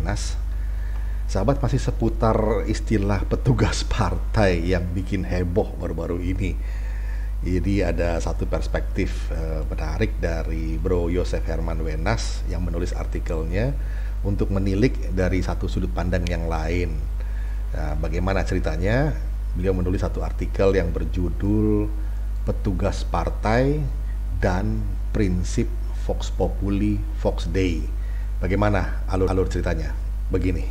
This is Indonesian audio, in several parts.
Wenas. Sahabat, masih seputar istilah petugas partai yang bikin heboh baru-baru ini. Jadi ada satu perspektif menarik dari Bro Yosef Herman Wenas yang menulis artikelnya untuk menilik dari satu sudut pandang yang lain. Nah, bagaimana ceritanya? Beliau menulis satu artikel yang berjudul Petugas Partai dan Prinsip Vox Populi Vox Dei. Bagaimana alur ceritanya? Begini.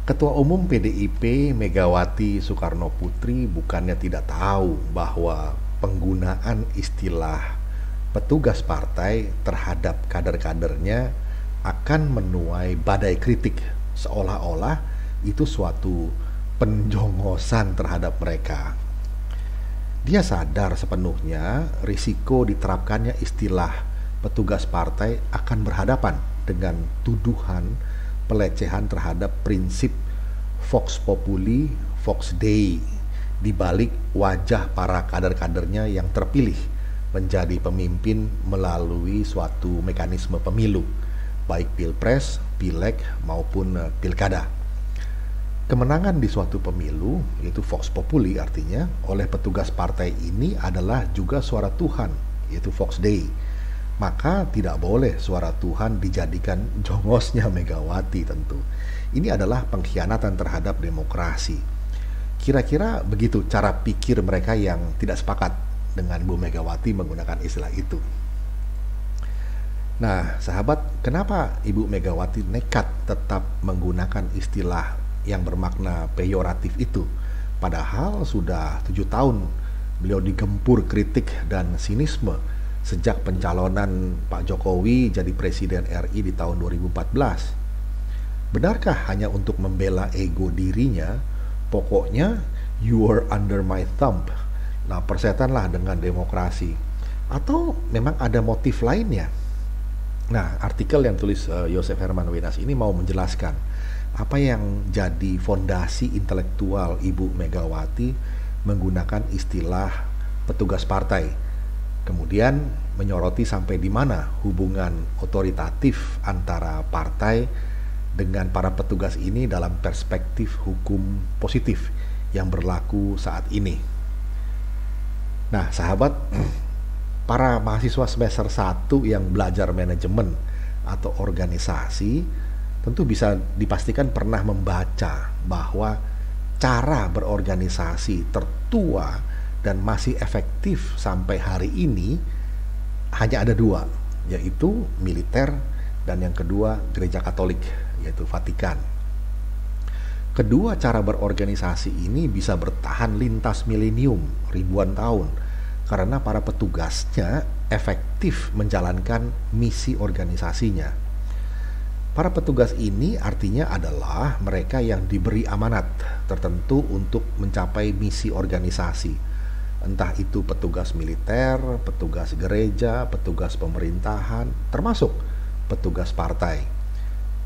Ketua Umum PDIP Megawati Soekarno Putri bukannya tidak tahu bahwa penggunaan istilah petugas partai terhadap kader-kadernya akan menuai badai kritik, seolah-olah itu suatu penjongosan terhadap mereka. Dia sadar sepenuhnya risiko diterapkannya istilah petugas partai akan berhadapan dengan tuduhan pelecehan terhadap prinsip Vox Populi Vox Dei di balik wajah para kader-kadernya yang terpilih menjadi pemimpin melalui suatu mekanisme pemilu, baik pilpres, pileg maupun pilkada. Kemenangan di suatu pemilu, yaitu Vox Populi artinya, oleh petugas partai ini adalah juga suara Tuhan, yaitu Vox Dei. Maka tidak boleh suara Tuhan dijadikan jongosnya Megawati tentu. Ini adalah pengkhianatan terhadap demokrasi. Kira-kira begitu cara pikir mereka yang tidak sepakat dengan Bu Megawati menggunakan istilah itu. Nah, sahabat, kenapa Ibu Megawati nekat tetap menggunakan istilah yang bermakna peyoratif itu? Padahal sudah 7 tahun beliau digempur kritik dan sinisme sejak pencalonan Pak Jokowi jadi Presiden RI di tahun 2014. Benarkah hanya untuk membela ego dirinya? Pokoknya, you are under my thumb. Nah, persetanlah dengan demokrasi. Atau memang ada motif lainnya? Nah, artikel yang tulis Yosef Herman Wenas ini mau menjelaskan apa yang jadi fondasi intelektual Ibu Megawati menggunakan istilah petugas partai. Kemudian menyoroti sampai di mana hubungan otoritatif antara partai dengan para petugas ini dalam perspektif hukum positif yang berlaku saat ini. Nah, sahabat, para mahasiswa semester 1 yang belajar manajemen atau organisasi tentu bisa dipastikan pernah membaca bahwa cara berorganisasi tertua dan masih efektif sampai hari ini hanya ada 2, yaitu militer dan yang kedua gereja Katolik, yaitu Vatikan. Kedua cara berorganisasi ini bisa bertahan lintas milenium, ribuan tahun, karena para petugasnya efektif menjalankan misi organisasinya. Para petugas ini artinya adalah mereka yang diberi amanat tertentu untuk mencapai misi organisasi. Entah itu petugas militer, petugas gereja, petugas pemerintahan, termasuk petugas partai.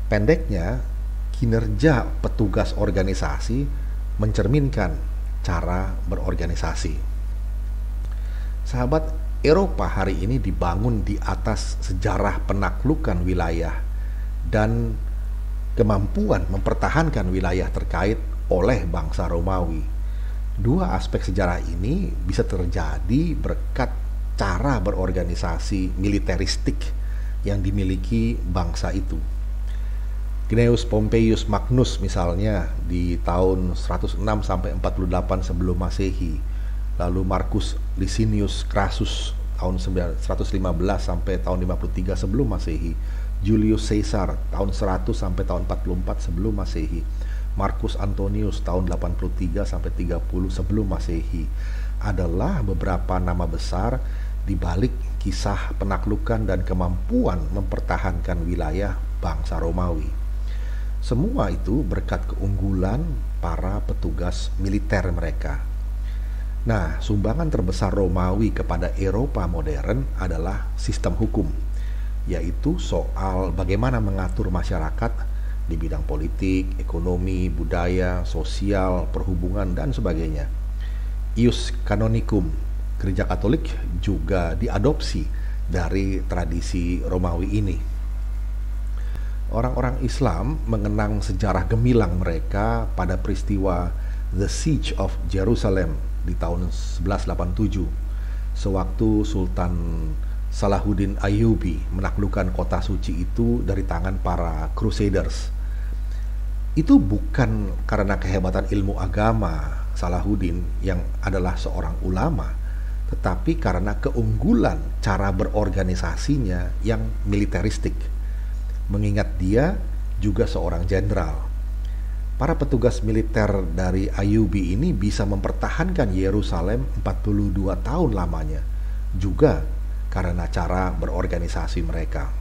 Pendeknya, kinerja petugas organisasi mencerminkan cara berorganisasi. Sahabat, Eropa hari ini dibangun di atas sejarah penaklukan wilayah dan kemampuan mempertahankan wilayah terkait oleh bangsa Romawi. Dua aspek sejarah ini bisa terjadi berkat cara berorganisasi militeristik yang dimiliki bangsa itu. Gnaeus Pompeius Magnus misalnya di tahun 106 sampai 48 sebelum Masehi. Lalu Marcus Licinius Crassus tahun 115 sampai tahun 53 sebelum Masehi. Julius Caesar tahun 100 sampai tahun 44 sebelum Masehi. Marcus Antonius tahun 83 sampai 30 sebelum Masehi adalah beberapa nama besar di balik kisah penaklukan dan kemampuan mempertahankan wilayah bangsa Romawi. Semua itu berkat keunggulan para petugas militer mereka. Nah, sumbangan terbesar Romawi kepada Eropa modern adalah sistem hukum, yaitu soal bagaimana mengatur masyarakat di bidang politik, ekonomi, budaya, sosial, perhubungan, dan sebagainya. Ius Canonicum, Gereja Katolik juga diadopsi dari tradisi Romawi ini. Orang-orang Islam mengenang sejarah gemilang mereka pada peristiwa The Siege of Jerusalem di tahun 1187, sewaktu Sultan Salahuddin Ayyubi menaklukkan kota suci itu dari tangan para Crusaders. Itu bukan karena kehebatan ilmu agama Salahuddin yang adalah seorang ulama, tetapi karena keunggulan cara berorganisasinya yang militeristik. Mengingat dia juga seorang jenderal. Para petugas militer dari Ayyubi ini bisa mempertahankan Yerusalem 42 tahun lamanya, juga karena cara berorganisasi mereka.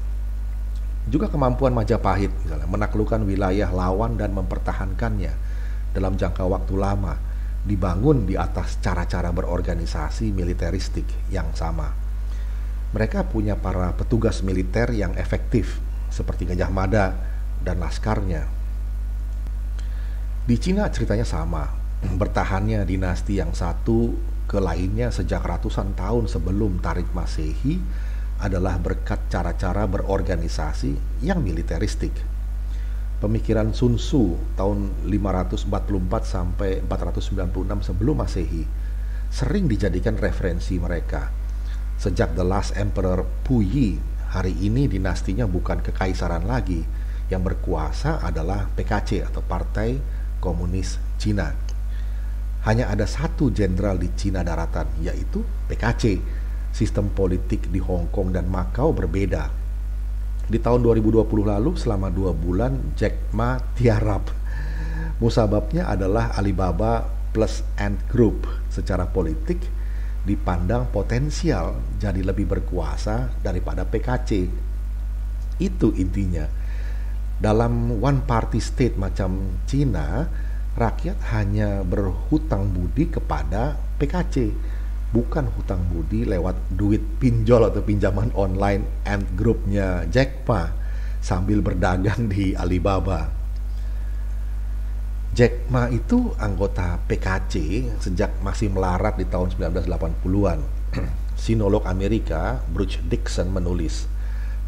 Juga kemampuan Majapahit misalnya menaklukkan wilayah lawan dan mempertahankannya dalam jangka waktu lama dibangun di atas cara-cara berorganisasi militeristik yang sama. Mereka punya para petugas militer yang efektif seperti Gajah Mada dan laskarnya. Di Cina ceritanya sama. Bertahannya dinasti yang satu ke lainnya sejak ratusan tahun sebelum Tarik Masehi adalah berkat cara-cara berorganisasi yang militeristik. Pemikiran Sun Tzu tahun 544 sampai 496 sebelum Masehi sering dijadikan referensi mereka. Sejak The Last Emperor Puyi, hari ini dinastinya bukan kekaisaran lagi, yang berkuasa adalah PKC atau Partai Komunis Cina. Hanya ada satu jenderal di Cina daratan, yaitu PKC. Sistem politik di Hong Kong dan Makau berbeda. Di tahun 2020 lalu, selama 2 bulan, Jack Ma tiarap. Musababnya adalah Alibaba plus Ant Group secara politik dipandang potensial jadi lebih berkuasa daripada PKC. Itu intinya. Dalam one party state macam Cina, rakyat hanya berhutang budi kepada PKC, bukan hutang budi lewat duit pinjol atau pinjaman online Ant Group-nya Jack Ma sambil berdagang di Alibaba. Jack Ma itu anggota PKC sejak masih melarat di tahun 1980-an. Sinolog Amerika Bruce Dixon menulis,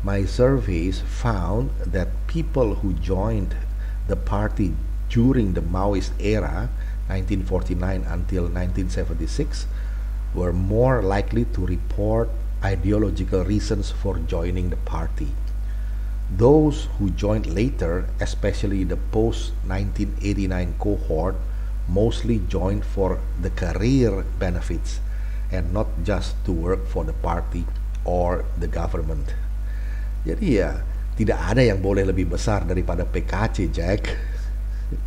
"My surveys found that people who joined the party during the Maoist era, 1949 until 1976, were more likely to report ideological reasons for joining the party. Those who joined later, especially the post-1989 cohort, mostly joined for the career benefits and not just to work for the party or the government." Jadi ya, tidak ada yang boleh lebih besar daripada PKC, Jack.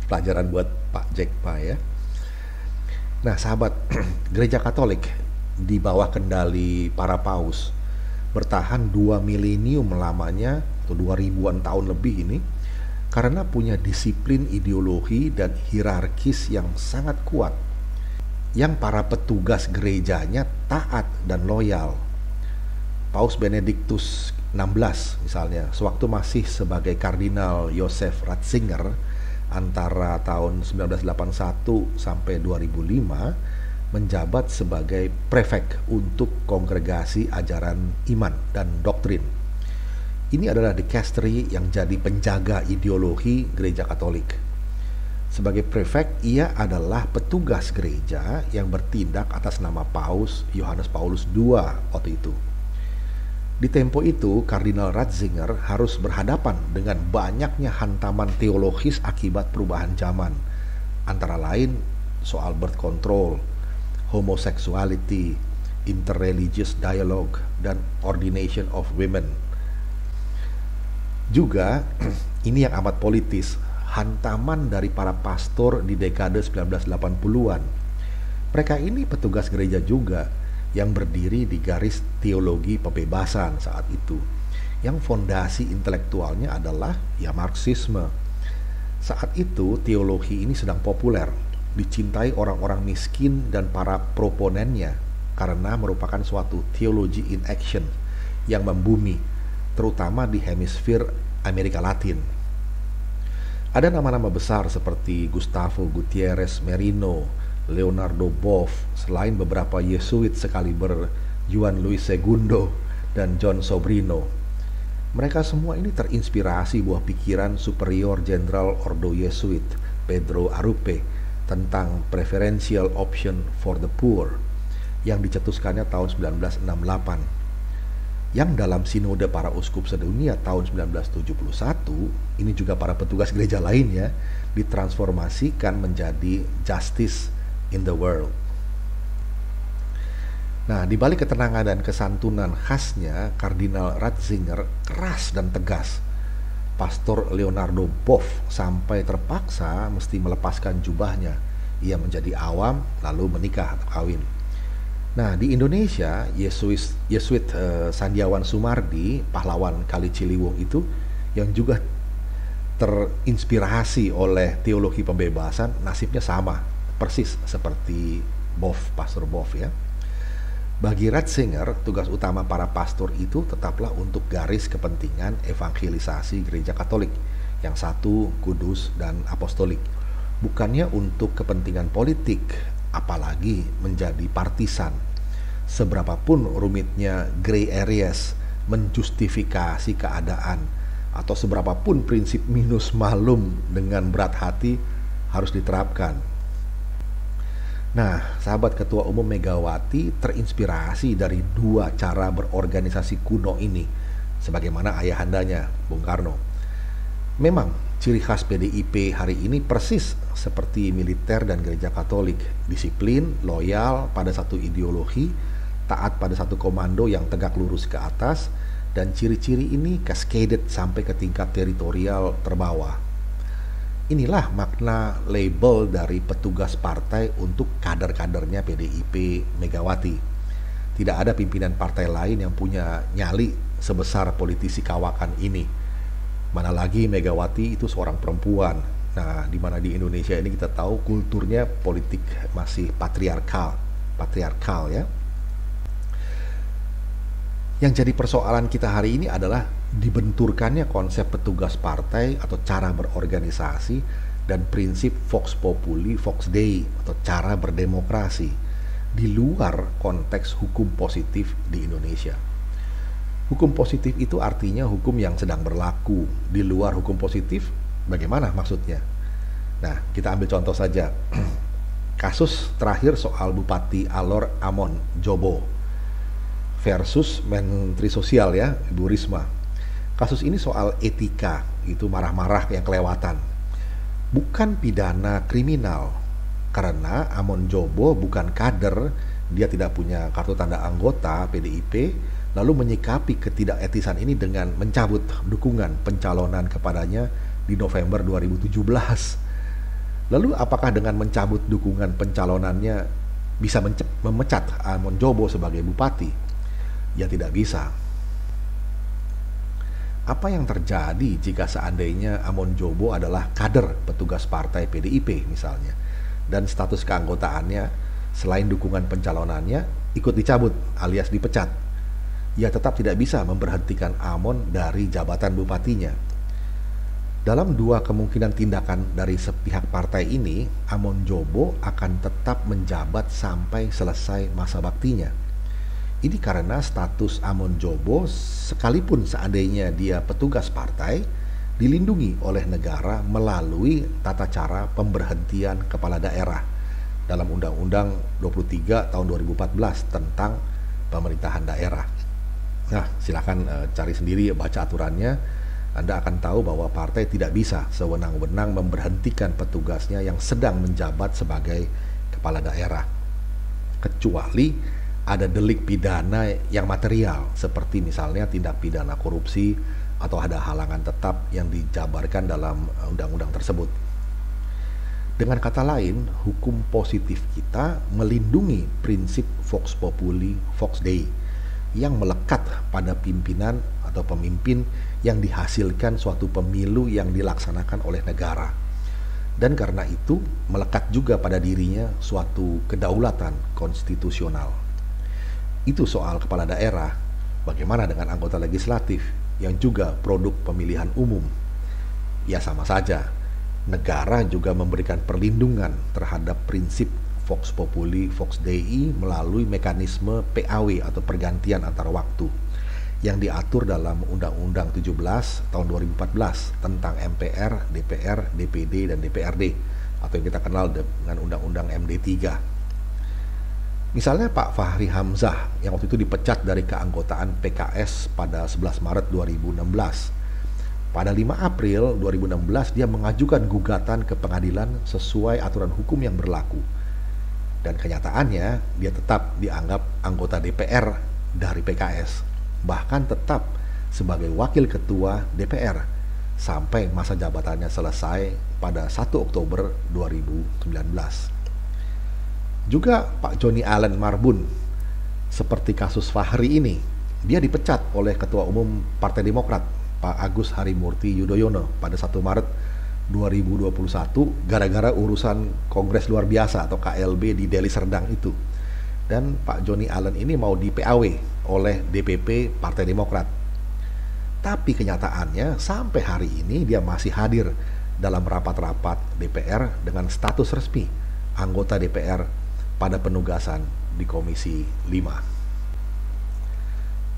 Pelajaran buat Pak Jack Ma ya. Nah, sahabat, Gereja Katolik di bawah kendali para paus bertahan 2 milenium lamanya atau 2000-an tahun lebih ini karena punya disiplin ideologi dan hierarkis yang sangat kuat, yang para petugas gerejanya taat dan loyal. Paus Benediktus 16 misalnya, sewaktu masih sebagai Kardinal Joseph Ratzinger antara tahun 1981 sampai 2005, menjabat sebagai prefek untuk Kongregasi Ajaran Iman dan Doktrin. Ini adalah dikastery yang jadi penjaga ideologi Gereja Katolik. Sebagai prefek, ia adalah petugas gereja yang bertindak atas nama Paus Yohanes Paulus II waktu itu. Di tempo itu, Kardinal Ratzinger harus berhadapan dengan banyaknya hantaman teologis akibat perubahan zaman, antara lain soal birth control, homosexuality, interreligious dialogue, dan ordination of women. Juga, ini yang amat politis, hantaman dari para pastor di dekade 1980-an. Mereka ini petugas gereja juga yang berdiri di garis teologi pembebasan saat itu, yang fondasi intelektualnya adalah ya Marxisme. Saat itu teologi ini sedang populer, dicintai orang-orang miskin dan para proponennya karena merupakan suatu theology in action yang membumi, terutama di hemisfer Amerika Latin. Ada nama-nama besar seperti Gustavo Gutierrez Merino, Leonardo Boff, selain beberapa Yesuit sekaliber Juan Luis II dan John Sobrino. Mereka semua ini terinspirasi buah pikiran Superior Jenderal Ordo Jesuit Pedro Arrupe tentang Preferential Option for the Poor yang dicetuskannya tahun 1968. Yang dalam Sinode para Uskup Sedunia tahun 1971, ini juga para petugas gereja lainnya, ditransformasikan menjadi Justice in the World. Nah, di balik ketenangan dan kesantunan khasnya, Kardinal Ratzinger keras dan tegas. Pastor Leonardo Boff sampai terpaksa mesti melepaskan jubahnya. Ia menjadi awam lalu menikah atau kawin. Nah, di Indonesia, Yesuit Sandiawan Sumardi, pahlawan Kali Ciliwung itu, yang juga terinspirasi oleh teologi pembebasan, nasibnya sama, persis seperti Pastor Boff ya. Bagi Ratzinger, tugas utama para pastor itu tetaplah untuk garis kepentingan evangelisasi gereja Katolik, yang satu, kudus dan apostolik, bukannya untuk kepentingan politik, apalagi menjadi partisan. Seberapapun rumitnya gray areas menjustifikasi keadaan, atau seberapapun prinsip minus malum dengan berat hati harus diterapkan. Nah, sahabat Ketua Umum Megawati terinspirasi dari dua cara berorganisasi kuno ini, sebagaimana ayahandanya, Bung Karno. Memang, ciri khas PDIP hari ini persis seperti militer dan gereja Katolik, disiplin, loyal pada satu ideologi, taat pada satu komando yang tegak lurus ke atas, dan ciri-ciri ini cascaded sampai ke tingkat teritorial terbawah. Inilah makna label dari petugas partai untuk kader-kadernya PDIP Megawati. Tidak ada pimpinan partai lain yang punya nyali sebesar politisi kawakan ini. Mana lagi Megawati itu seorang perempuan. Nah, di mana di Indonesia ini kita tahu kulturnya politik masih patriarkal ya. Yang jadi persoalan kita hari ini adalah dibenturkannya konsep petugas partai atau cara berorganisasi dan prinsip Vox Populi, Vox Dei atau cara berdemokrasi di luar konteks hukum positif di Indonesia. Hukum positif itu artinya hukum yang sedang berlaku. Di luar hukum positif, bagaimana maksudnya? Nah, kita ambil contoh saja. Kasus terakhir soal Bupati Alor Amon Jobo versus Menteri Sosial ya, Ibu Risma. Kasus ini soal etika, itu marah-marah yang kelewatan. Bukan pidana kriminal, karena Amon Jobo bukan kader, dia tidak punya kartu tanda anggota PDIP, lalu menyikapi ketidaketisan ini dengan mencabut dukungan pencalonan kepadanya di November 2017. Lalu apakah dengan mencabut dukungan pencalonannya bisa memecat Amon Jobo sebagai bupati? Ya tidak bisa. Apa yang terjadi jika seandainya Amon Jobo adalah kader petugas partai PDIP misalnya, dan status keanggotaannya selain dukungan pencalonannya ikut dicabut alias dipecat? Ya tetap tidak bisa memberhentikan Amon dari jabatan bupatinya. Dalam dua kemungkinan tindakan dari sepihak partai ini, Amon Jobo akan tetap menjabat sampai selesai masa baktinya. Ini karena status Amon Jobo, sekalipun seandainya dia petugas partai, dilindungi oleh negara melalui tata cara pemberhentian kepala daerah dalam Undang-Undang 23 tahun 2014 tentang pemerintahan daerah. Nah, silakan cari sendiri, baca aturannya. Anda akan tahu bahwa partai tidak bisa sewenang-wenang memberhentikan petugasnya yang sedang menjabat sebagai kepala daerah, kecuali ada delik pidana yang material, seperti misalnya tindak pidana korupsi atau ada halangan tetap yang dijabarkan dalam undang-undang tersebut. Dengan kata lain, hukum positif kita melindungi prinsip Vox Populi, Vox Dei yang melekat pada pimpinan atau pemimpin yang dihasilkan suatu pemilu yang dilaksanakan oleh negara. Dan karena itu melekat juga pada dirinya suatu kedaulatan konstitusional. Itu soal kepala daerah. Bagaimana dengan anggota legislatif yang juga produk pemilihan umum? Ya sama saja. Negara juga memberikan perlindungan terhadap prinsip Vox Populi, Vox Dei melalui mekanisme PAW atau pergantian antar waktu yang diatur dalam Undang-Undang 17 tahun 2014 tentang MPR, DPR, DPD, dan DPRD atau yang kita kenal dengan Undang-Undang MD3. Misalnya Pak Fahri Hamzah yang waktu itu dipecat dari keanggotaan PKS pada 11 Maret 2016. Pada 5 April 2016 dia mengajukan gugatan ke pengadilan sesuai aturan hukum yang berlaku. Dan kenyataannya dia tetap dianggap anggota DPR dari PKS, bahkan tetap sebagai wakil ketua DPR sampai masa jabatannya selesai pada 1 Oktober 2019. Juga Pak Joni Allen Marbun, seperti kasus Fahri ini, dia dipecat oleh Ketua Umum Partai Demokrat, Pak Agus Harimurti Yudhoyono pada 1 Maret 2021 gara-gara urusan Kongres Luar Biasa atau KLB di Deli Serdang itu. Dan Pak Joni Allen ini mau di PAW oleh DPP Partai Demokrat. Tapi kenyataannya sampai hari ini dia masih hadir dalam rapat-rapat DPR dengan status resmi anggota DPR pada penugasan di Komisi 5.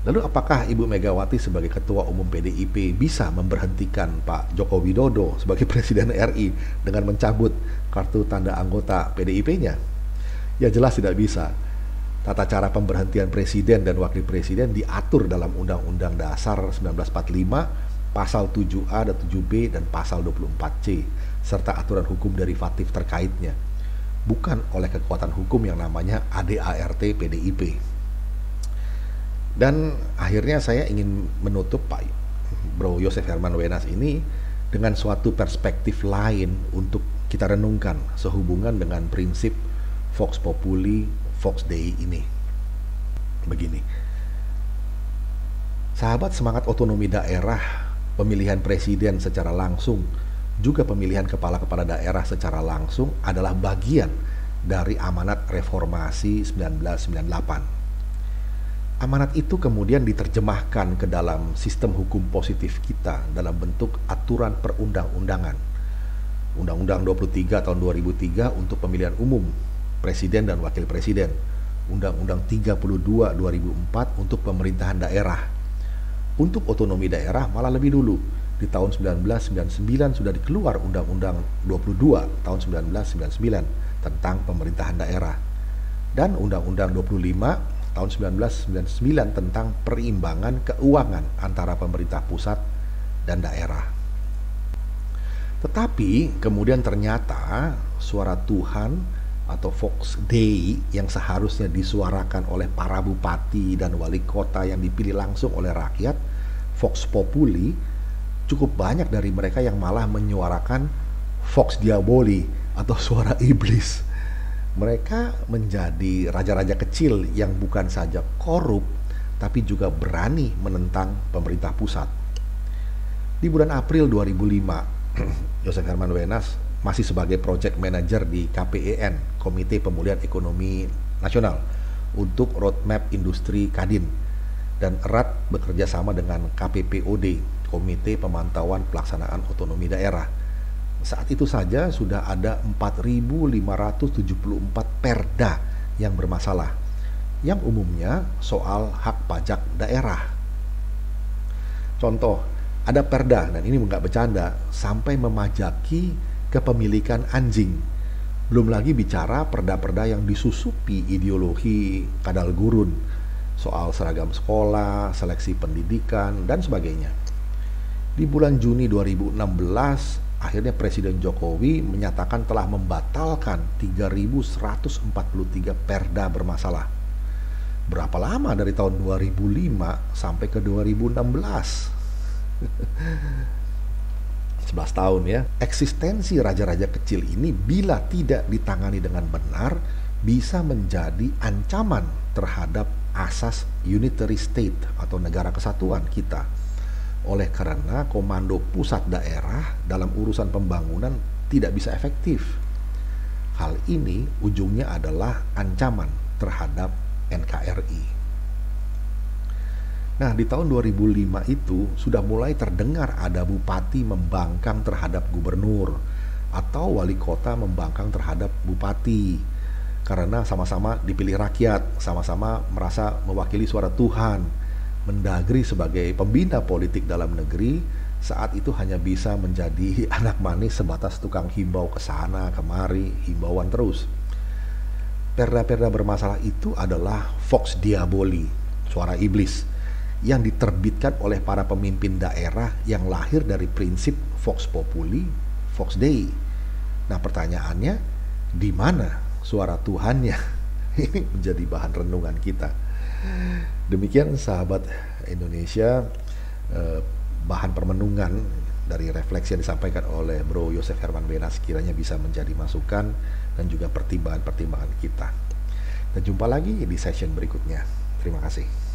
Lalu apakah Ibu Megawati sebagai Ketua Umum PDIP bisa memberhentikan Pak Joko Widodo sebagai Presiden RI dengan mencabut kartu tanda anggota PDIP-nya? Ya jelas tidak bisa. Tata cara pemberhentian Presiden dan Wakil Presiden diatur dalam Undang-Undang Dasar 1945, Pasal 7A dan 7B dan Pasal 24C, serta aturan hukum derivatif terkaitnya, bukan oleh kekuatan hukum yang namanya ADART PDIP. Dan akhirnya saya ingin menutup Pak Bro Joseph Herman Wenas ini dengan suatu perspektif lain untuk kita renungkan sehubungan dengan prinsip Vox Populi, Vox Dei ini. Begini, sahabat, semangat otonomi daerah, pemilihan presiden secara langsung, juga pemilihan kepala-kepala daerah secara langsung adalah bagian dari amanat reformasi 1998. Amanat itu kemudian diterjemahkan ke dalam sistem hukum positif kita dalam bentuk aturan perundang-undangan. Undang-Undang 23 tahun 2003 untuk pemilihan umum, presiden dan wakil presiden. Undang-Undang 32 2004 untuk pemerintahan daerah. Untuk otonomi daerah malah lebih dulu. Di tahun 1999 sudah dikeluar Undang-Undang 22 tahun 1999 tentang pemerintahan daerah. Dan Undang-Undang 25 tahun 1999 tentang perimbangan keuangan antara pemerintah pusat dan daerah. Tetapi kemudian ternyata suara Tuhan atau Vox Dei yang seharusnya disuarakan oleh para bupati dan wali kota yang dipilih langsung oleh rakyat, Vox Populi, cukup banyak dari mereka yang malah menyuarakan Vox Diaboli atau suara iblis. Mereka menjadi raja-raja kecil yang bukan saja korup, tapi juga berani menentang pemerintah pusat. Di bulan April 2005, Joseph Herman Wenas masih sebagai project manager di KPEN, Komite Pemulihan Ekonomi Nasional, untuk roadmap industri Kadin, dan erat bekerja sama dengan KPPOD, Komite Pemantauan Pelaksanaan Otonomi Daerah. Saat itu saja sudah ada 4.574 perda yang bermasalah, yang umumnya soal hak pajak daerah. Contoh, ada perda, dan ini nggak bercanda, sampai memajaki kepemilikan anjing. Belum lagi bicara perda-perda yang disusupi ideologi kadal gurun, soal seragam sekolah, seleksi pendidikan, dan sebagainya. Di bulan Juni 2016, akhirnya Presiden Jokowi menyatakan telah membatalkan 3.143 perda bermasalah. Berapa lama dari tahun 2005 sampai ke 2016? 11 tahun ya. Eksistensi raja-raja kecil ini bila tidak ditangani dengan benar bisa menjadi ancaman terhadap asas unitary state atau negara kesatuan kita. Oleh karena komando pusat daerah dalam urusan pembangunan tidak bisa efektif. Hal ini ujungnya adalah ancaman terhadap NKRI. Nah, di tahun 2005 itu sudah mulai terdengar ada bupati membangkang terhadap gubernur atau wali kota membangkang terhadap bupati karena sama-sama dipilih rakyat, sama-sama merasa mewakili suara Tuhan, Mendagri sebagai pembina politik dalam negeri saat itu hanya bisa menjadi anak manis sebatas tukang himbau ke sana kemari, himbauan terus. Perda-perda bermasalah itu adalah Vox Diaboli, suara iblis, yang diterbitkan oleh para pemimpin daerah yang lahir dari prinsip Vox Populi, Vox Dei. Nah pertanyaannya, di mana suara Tuhannya? Ini menjadi bahan renungan kita. Demikian sahabat Indonesia, bahan permenungan dari refleksi yang disampaikan oleh Bro Yosef Herman Benas kiranya bisa menjadi masukan dan juga pertimbangan-pertimbangan kita. Dan jumpa lagi di session berikutnya. Terima kasih.